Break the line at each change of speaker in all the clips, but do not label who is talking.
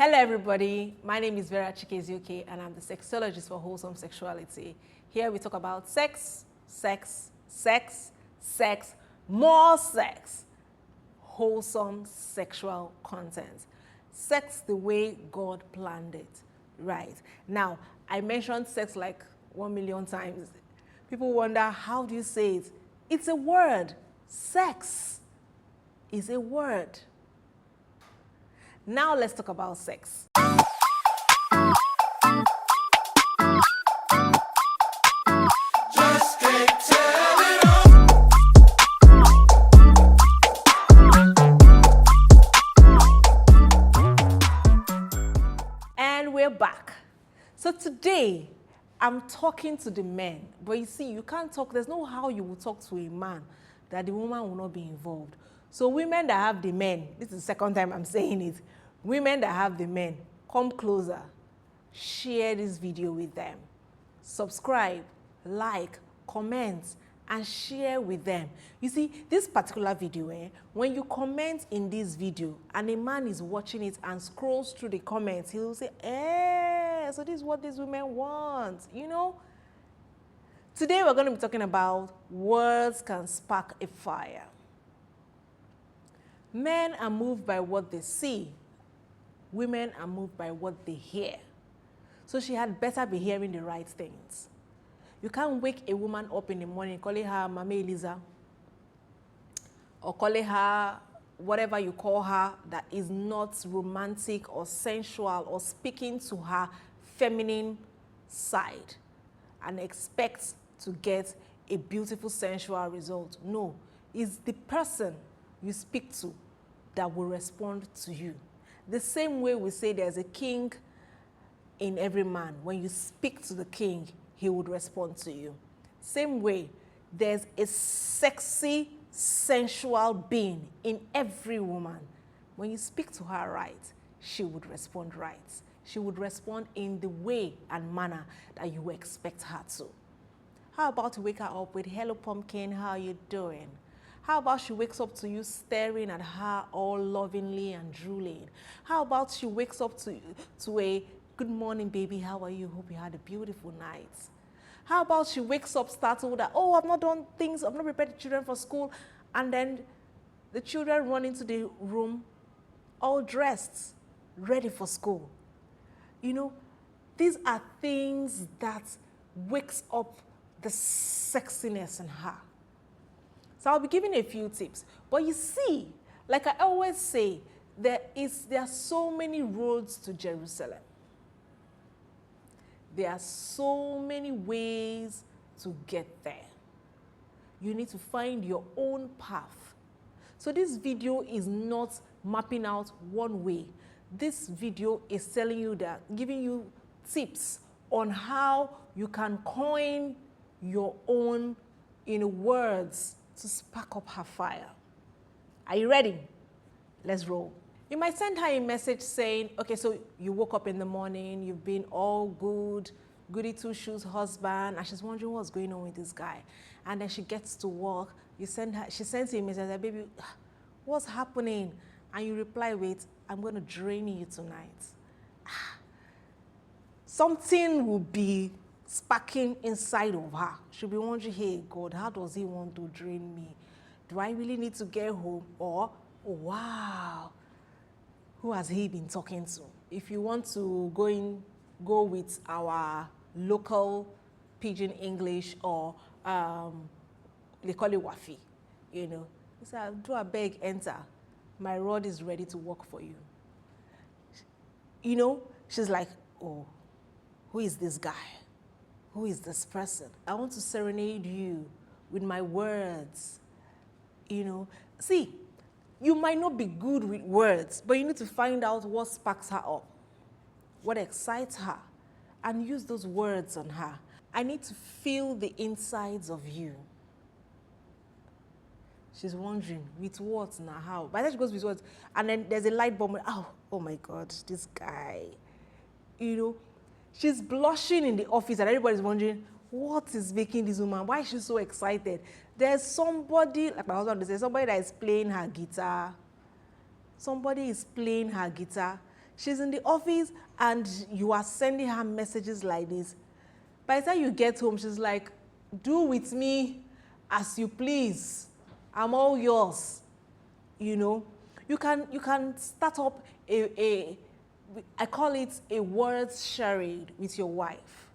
Hello everybody, my name is Vera Chikezie-Oke and I'm the sexologist for wholesome sexuality. Here we talk about sex, sex, sex, sex, more sex, wholesome sexual content. Sex the way God planned it, right? Now, I mentioned sex like 1 million times. People wonder, how do you say it? It's a word. Sex is a word. Now let's talk about sex.
Just can't tell it all.
And we're back. So today, I'm talking to the men. But you see, you can't talk, there's no how you will talk to a man that the woman will not be involved. So women that have the men, this is the second time I'm saying it, women that have the men, come closer, share this video with them, subscribe, like, comment, and share with them. You see, this particular video, when you comment in this video and a man is watching it and scrolls through the comments, he'll say, so this is what these women want, you know? Today we're going to be talking about words can spark a fire. Men are moved by what they see. Women are moved by what they hear. So she had better be hearing the right things. You can't wake a woman up in the morning calling her Mama Eliza or calling her whatever you call her that is not romantic or sensual or speaking to her feminine side and expect to get a beautiful sensual result. No, it's the person you speak to that will respond to you. The same way we say there's a king in every man. When you speak to the king, he would respond to you. Same way, there's a sexy, sensual being in every woman. When you speak to her right, she would respond right. She would respond in the way and manner that you expect her to. How about you wake her up with, hello pumpkin, how are you doing? How about she wakes up to you staring at her all lovingly and drooling? How about she wakes up to a good morning, baby, how are you? Hope you had a beautiful night. How about she wakes up startled that, oh, I've not done things, I've not prepared the children for school, and then the children run into the room all dressed, ready for school. You know, these are things that wakes up the sexiness in her. So I'll be giving a few tips. But you see, like I always say, there are so many roads to Jerusalem. There are so many ways to get there. You need to find your own path. So this video is not mapping out one way. This video is telling you that, giving you tips on how you can coin your own words to spark up her fire. Are you ready? Let's roll. You might send her a message saying, okay, so you woke up in the morning, you've been all good, goody two-shoes husband, and she's wondering what's going on with this guy. And then she gets to work, she sends you a message like, baby, what's happening? And you reply with, I'm going to drain you tonight. Something will be sparking inside of her. She'll be wondering, hey, God, how does he want to drain me? Do I really need to get home? Or, oh, wow, who has he been talking to? If you want to go with our local pidgin English, or they call it wafi, you know. He said, do a beg, enter. My rod is ready to work for you. You know, she's like, oh, who is this guy? Who is this person? I want to serenade you with my words. You know, see, you might not be good with words, but you need to find out what sparks her up, what excites her, and use those words on her. I need to feel the insides of you. She's wondering, with what now, how? By the time she goes with what, and then there's a light bulb, oh my God, this guy. You know, she's blushing in the office and everybody's wondering, what is making this woman? Why is she so excited? There's somebody, like my husband would say, somebody that is playing her guitar. Somebody is playing her guitar. She's in the office and you are sending her messages like this. By the time you get home, she's like, do with me as you please. I'm all yours. You know, you can start up I call it a words charade with your wife,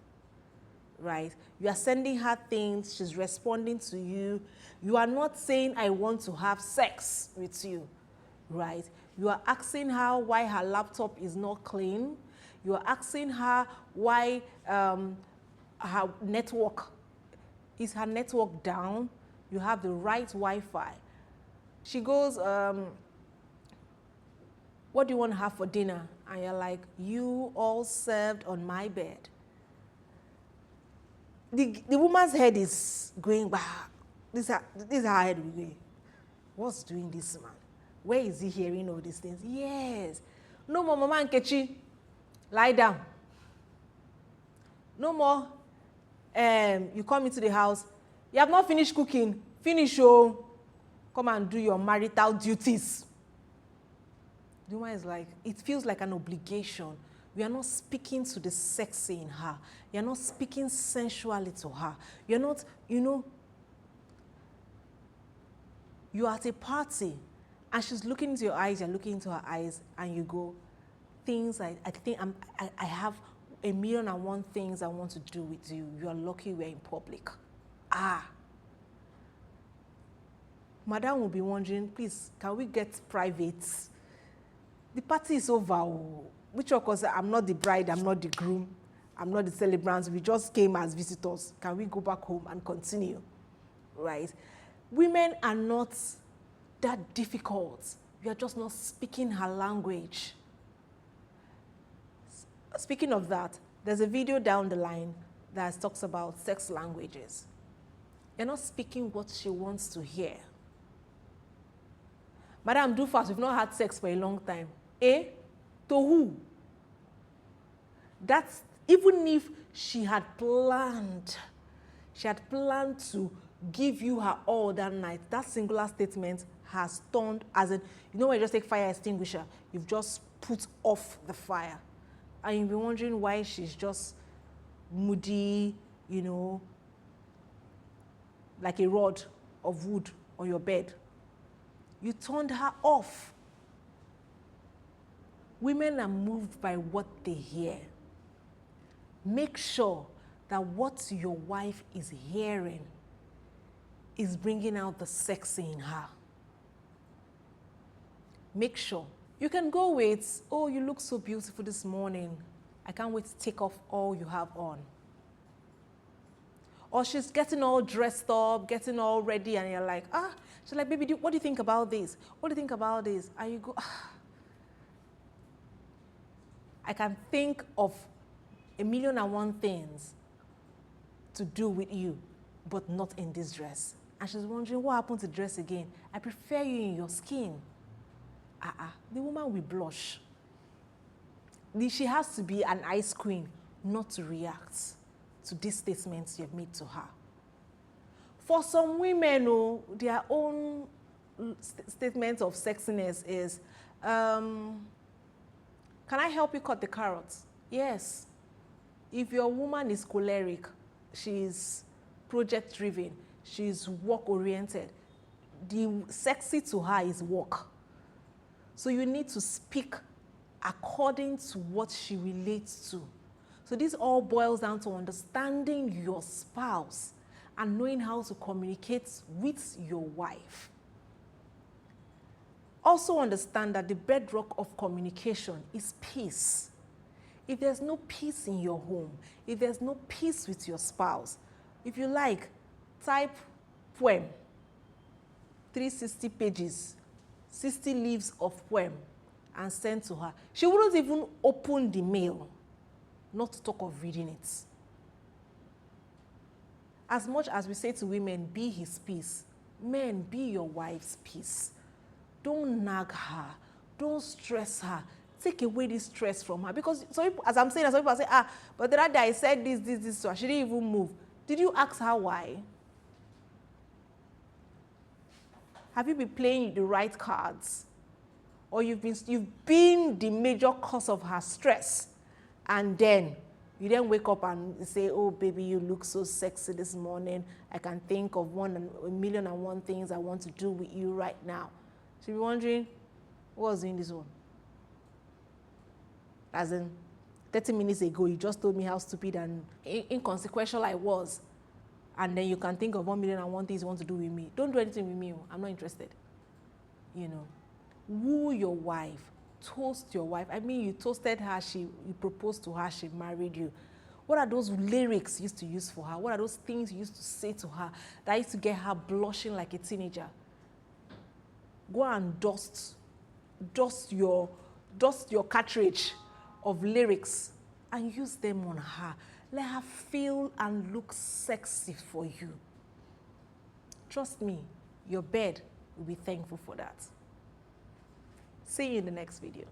right? You are sending her things, she's responding to you. You are not saying, I want to have sex with you, right? You are asking her why her laptop is not clean. You are asking her why her network, is her network down? You have the right Wi-Fi. She goes, what do you want to have for dinner? And you're like, you all served on my bed. The woman's head is going back. This is her head will go. What's doing this man? Where is he hearing all these things? Yes. No more, Mama Nkechi. Lie down. No more. You come into the house. You have not finished cooking. Finish, oh. Come and do your marital duties. The woman is like, it feels like an obligation. We are not speaking to the sexy in her. You're not speaking sensually to her. You're not, you are at a party and she's looking into your eyes, you're looking into her eyes, and you go, things I think I have 1,000,001 things I want to do with you. You are lucky we're in public. Madam will be wondering, please, can we get private? The party is over. Which of course, I'm not the bride, I'm not the groom, I'm not the celebrants. We just came as visitors. Can we go back home and continue? Right? Women are not that difficult. We are just not speaking her language. Speaking of that, there's a video down the line that talks about sex languages. You're not speaking what she wants to hear. Madam, do fast. We've not had sex for a long time. To who? That's, even if she had planned to give you her all that night, that singular statement has turned as in, when you just take fire extinguisher, you've just put off the fire. And you'll be wondering why she's just moody, like a rod of wood on your bed. You turned her off. Women are moved by what they hear. Make sure that what your wife is hearing is bringing out the sexy in her. Make sure. You can go with, oh, you look so beautiful this morning. I can't wait to take off all you have on. Or she's getting all dressed up, getting all ready, and you're like, she's like, baby, what do you think about this? What do you think about this? And you go, I can think of 1,000,001 things to do with you, but not in this dress. And she's wondering, what happened to the dress again? I prefer you in your skin. The woman will blush. She has to be an ice queen not to react to these statements you've made to her. For some women, their own statement of sexiness is, can I help you cut the carrots? Yes. If your woman is choleric, she's project-driven, she's work-oriented, the sexy to her is work. So you need to speak according to what she relates to. So this all boils down to understanding your spouse and knowing how to communicate with your wife. Also understand that the bedrock of communication is peace. If there's no peace in your home, if there's no peace with your spouse, if you like, type poem, 360 pages, 60 leaves of poem, and send to her. She wouldn't even open the mail, not to talk of reading it. As much as we say to women, be his peace, men, be your wife's peace. Don't nag her. Don't stress her. Take away this stress from her. Because, so as I'm saying, some people say, but the other day I said this, so she didn't even move. Did you ask her why? Have you been playing the right cards? or you've been the major cause of her stress, and then you then wake up and say, oh baby, you look so sexy this morning. I can think of a million and one things I want to do with you right now. So you're wondering, what was in this one? As in, 30 minutes ago, you just told me how stupid and inconsequential I was. And then you can think of 1,000,001 things you want to do with me. Don't do anything with me. I'm not interested. You know, woo your wife. Toast your wife. I mean, you toasted her, you proposed to her, she married you. What are those lyrics you used to use for her? What are those things you used to say to her that used to get her blushing like a teenager? Go and dust your cartridge of lyrics and use them on her. Let her feel and look sexy for you. Trust me, your bed will be thankful for that. See you in the next video.